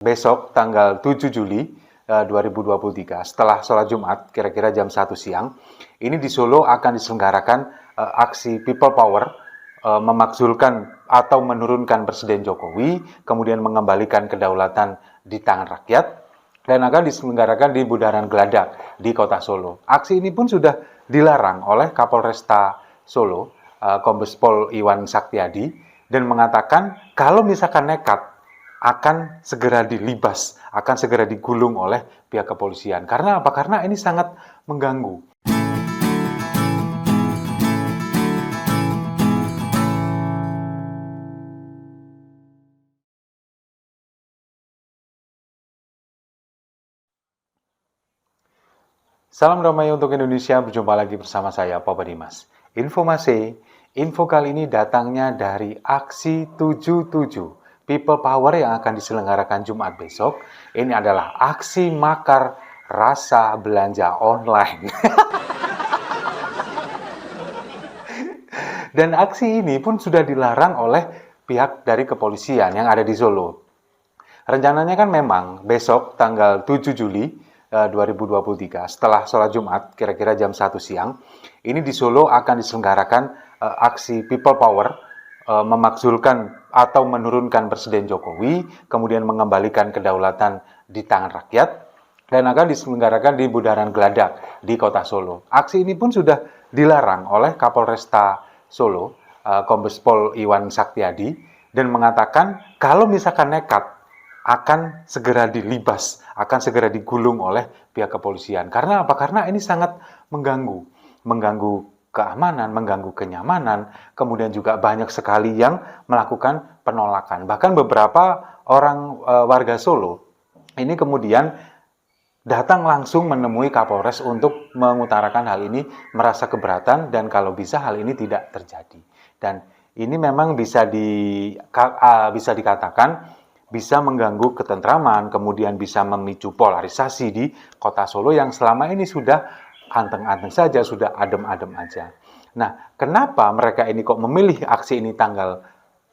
besok tanggal 7 Juli 2023 setelah sholat Jumat kira-kira jam 1 siang ini di Solo akan diselenggarakan aksi People Power memakzulkan atau menurunkan Presiden Jokowi, kemudian mengembalikan kedaulatan di tangan rakyat dan akan diselenggarakan di Bundaran Geladak di Kota Solo. Aksi ini pun sudah dilarang oleh Kapolresta Solo, Kombes Pol Iwan Saktiadi, dan mengatakan kalau misalkan nekat akan segera dilibas, akan segera digulung oleh pihak kepolisian. Karena apa? Karena ini sangat mengganggu. Salam damai untuk Indonesia, berjumpa lagi bersama saya, Papa Dimas. Info kali ini datangnya dari aksi 77 People Power yang akan diselenggarakan Jumat besok. Ini adalah aksi makar rasa belanja online. Dan aksi ini pun sudah dilarang oleh pihak dari kepolisian yang ada di Solo. Rencananya kan memang besok tanggal 7 Juli 2023 setelah sholat Jumat kira-kira jam 1 siang ini di Solo akan diselenggarakan aksi People Power memakzulkan atau menurunkan Presiden Jokowi, kemudian mengembalikan kedaulatan di tangan rakyat dan akan diselenggarakan di Bundaran Geladak di Kota Solo. Aksi ini pun sudah dilarang oleh Kapolresta Solo, Kombes Pol Iwan Saktiadi, dan mengatakan kalau misalkan nekat akan segera dilibas, akan segera digulung oleh pihak kepolisian. Karena apa? Karena ini sangat mengganggu keamanan, mengganggu kenyamanan, kemudian juga banyak sekali yang melakukan penolakan. Bahkan beberapa orang warga Solo ini kemudian datang langsung menemui Kapolres untuk mengutarakan hal ini, merasa keberatan dan kalau bisa hal ini tidak terjadi. Dan ini memang bisa dikatakan bisa mengganggu ketentraman, kemudian bisa memicu polarisasi di Kota Solo yang selama ini sudah anteng-anteng saja, sudah adem-adem aja. Nah, kenapa mereka ini kok memilih aksi ini tanggal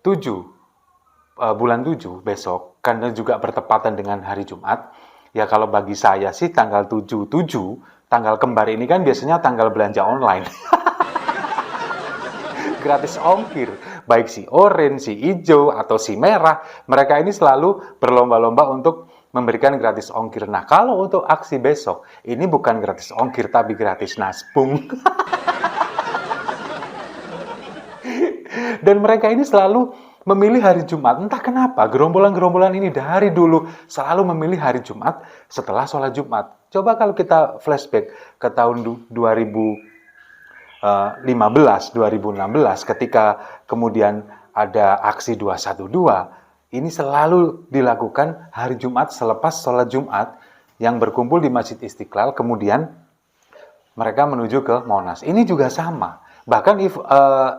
7 bulan 7 besok, karena juga bertepatan dengan hari Jumat. Ya kalau bagi saya sih tanggal 7 tanggal kembar ini kan biasanya tanggal belanja online. Gratis ongkir, baik si oranye, si hijau, atau si merah, mereka ini selalu berlomba-lomba untuk memberikan gratis ongkir. Nah, kalau untuk aksi besok, ini bukan gratis ongkir, tapi gratis nasbung. Dan mereka ini selalu memilih hari Jumat. Entah kenapa, gerombolan-gerombolan ini dari dulu selalu memilih hari Jumat setelah sholat Jumat. Coba kalau kita flashback ke tahun 2015-2016 ketika kemudian ada aksi 212, ini selalu dilakukan hari Jumat selepas sholat Jumat yang berkumpul di Masjid Istiqlal, kemudian mereka menuju ke Monas. Ini juga sama. Bahkan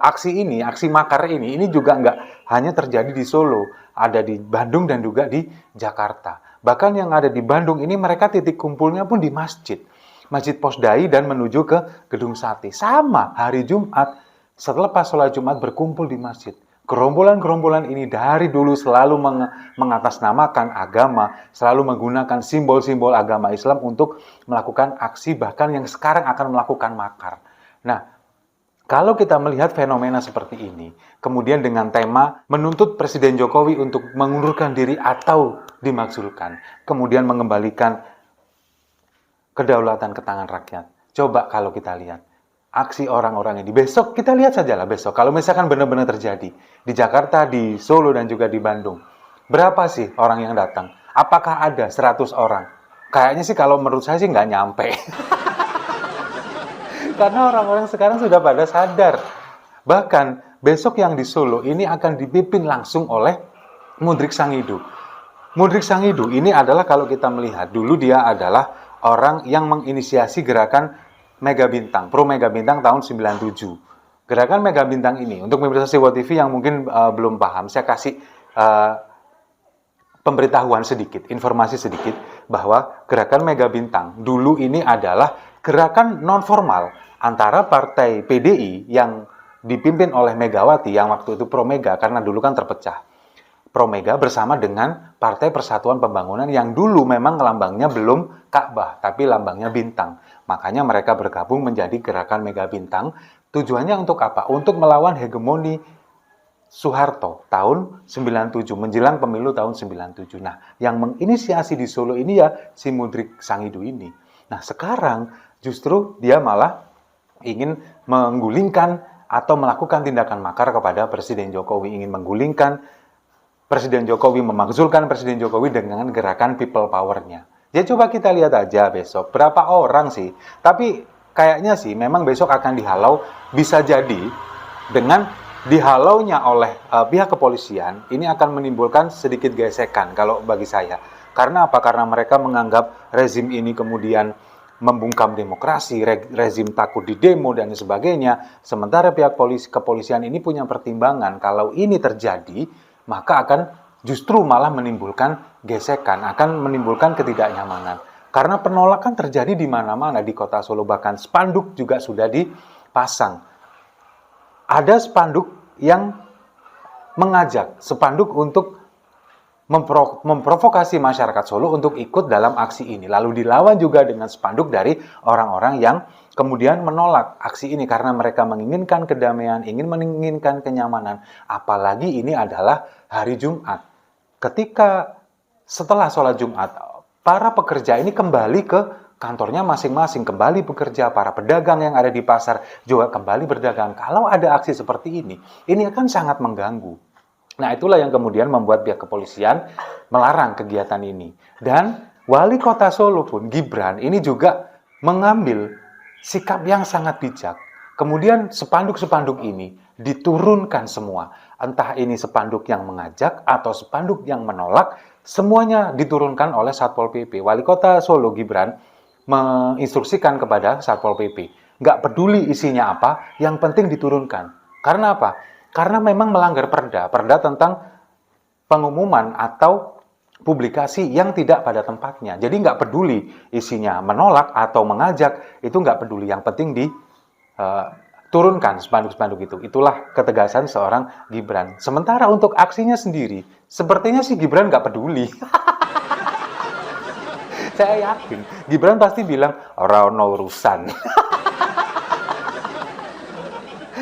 aksi makar ini juga nggak hanya terjadi di Solo, ada di Bandung dan juga di Jakarta. Bahkan yang ada di Bandung ini mereka titik kumpulnya pun di Masjid Posdai dan menuju ke Gedung Sate. Sama, hari Jumat, setelah pas sholat Jumat berkumpul di masjid. Gerombolan-gerombolan ini dari dulu selalu mengatasnamakan agama, selalu menggunakan simbol-simbol agama Islam untuk melakukan aksi, bahkan yang sekarang akan melakukan makar. Nah, kalau kita melihat fenomena seperti ini, kemudian dengan tema menuntut Presiden Jokowi untuk mengundurkan diri atau dimakzulkan, kemudian mengembalikan kedaulatan ke tangan rakyat. Coba kalau kita lihat aksi orang-orang ini. Besok kita lihat sajalah besok. Kalau misalkan benar-benar terjadi di Jakarta, di Solo, dan juga di Bandung. Berapa sih orang yang datang? Apakah ada 100 orang? Kayaknya sih kalau menurut saya sih nggak nyampe. Karena orang-orang sekarang sudah pada sadar. Bahkan besok yang di Solo ini akan dipimpin langsung oleh Mudrik Sangidu. Mudrik Sangidu ini adalah kalau kita melihat, dulu dia adalah orang yang menginisiasi gerakan Mega Bintang, Pro Mega Bintang tahun 97. Gerakan Mega Bintang ini, untuk pemirsa Siwo TV yang mungkin belum paham, saya kasih pemberitahuan sedikit, informasi sedikit, bahwa gerakan Mega Bintang dulu ini adalah gerakan non-formal antara partai PDI yang dipimpin oleh Megawati, yang waktu itu Pro Mega, karena dulu kan terpecah. Promega bersama dengan Partai Persatuan Pembangunan yang dulu memang lambangnya belum Ka'bah, tapi lambangnya bintang. Makanya mereka bergabung menjadi Gerakan Mega Bintang. Tujuannya untuk apa? Untuk melawan hegemoni Soeharto tahun 97, menjelang pemilu tahun 97. Nah, yang menginisiasi di Solo ini ya si Mudrik Sangidu ini. Nah, sekarang justru dia malah ingin menggulingkan atau melakukan tindakan makar kepada Presiden Jokowi, ingin menggulingkan Presiden Jokowi, memakzulkan Presiden Jokowi dengan gerakan people power-nya. Ya coba kita lihat aja besok, berapa orang sih? Tapi kayaknya sih memang besok akan dihalau, bisa jadi dengan dihalaunya oleh pihak kepolisian, ini akan menimbulkan sedikit gesekan kalau bagi saya. Karena apa? Karena mereka menganggap rezim ini kemudian membungkam demokrasi, rezim takut di demo dan sebagainya. Sementara pihak kepolisian ini punya pertimbangan, kalau ini terjadi, maka akan justru malah menimbulkan gesekan, akan menimbulkan ketidaknyamanan. Karena penolakan terjadi di mana-mana di kota Solo, bahkan spanduk juga sudah dipasang. Ada spanduk yang mengajak, spanduk untuk memprovokasi masyarakat Solo untuk ikut dalam aksi ini. Lalu dilawan juga dengan spanduk dari orang-orang yang kemudian menolak aksi ini karena mereka menginginkan kedamaian, ingin menginginkan kenyamanan. Apalagi ini adalah hari Jumat. Ketika setelah sholat Jumat, para pekerja ini kembali ke kantornya masing-masing, kembali bekerja, para pedagang yang ada di pasar juga kembali berdagang. Kalau ada aksi seperti ini akan sangat mengganggu. Nah, itulah yang kemudian membuat pihak kepolisian melarang kegiatan ini. Dan wali kota Solo pun, Gibran, ini juga mengambil sikap yang sangat bijak. Kemudian spanduk-spanduk ini diturunkan semua. Entah ini spanduk yang mengajak atau spanduk yang menolak, semuanya diturunkan oleh Satpol PP. Wali kota Solo, Gibran, menginstruksikan kepada Satpol PP. Nggak peduli isinya apa, yang penting diturunkan. Karena apa? Karena memang melanggar perda tentang pengumuman atau publikasi yang tidak pada tempatnya. Jadi nggak peduli isinya menolak atau mengajak, itu nggak peduli. Yang penting diturunkan spanduk-spanduk itu. Itulah ketegasan seorang Gibran. Sementara untuk aksinya sendiri, sepertinya si Gibran nggak peduli. Saya yakin Gibran pasti bilang ora ono urusan.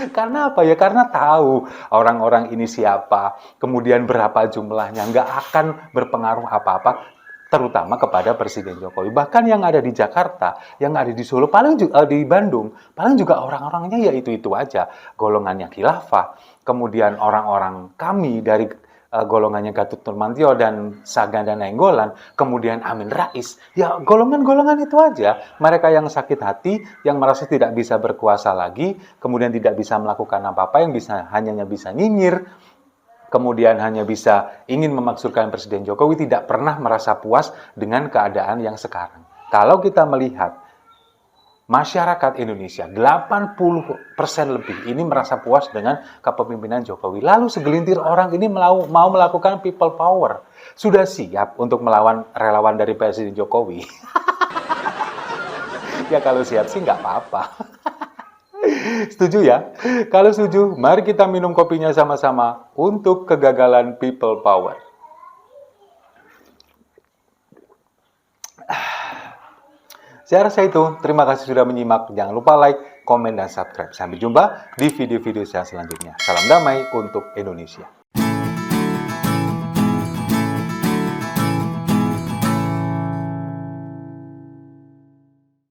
Karena apa ya? Karena tahu orang-orang ini siapa, kemudian berapa jumlahnya, nggak akan berpengaruh apa-apa, terutama kepada Presiden Jokowi. Bahkan yang ada di Jakarta, yang ada di Solo, paling juga di Bandung, paling juga orang-orangnya ya itu aja, golongannya khilafah, kemudian orang-orang kami dari golongannya Gatot Nurmantio dan Saganda Nainggolan, kemudian Amin Rais, ya golongan-golongan itu aja. Mereka yang sakit hati, yang merasa tidak bisa berkuasa lagi, kemudian tidak bisa melakukan apa-apa, yang hanya bisa nyinyir, kemudian hanya bisa ingin memakzulkan Presiden Jokowi, tidak pernah merasa puas dengan keadaan yang sekarang. Kalau kita melihat masyarakat Indonesia, 80% lebih ini merasa puas dengan kepemimpinan Jokowi. Lalu segelintir orang ini mau melakukan people power. Sudah siap untuk melawan relawan dari Presiden Jokowi? Ya kalau siap sih nggak apa-apa. Setuju ya? Kalau setuju, mari kita minum kopinya sama-sama untuk kegagalan people power. Saya rasa itu. Terima kasih sudah menyimak. Jangan lupa like, komen, dan subscribe. Sampai jumpa di video-video saya selanjutnya. Salam damai untuk Indonesia.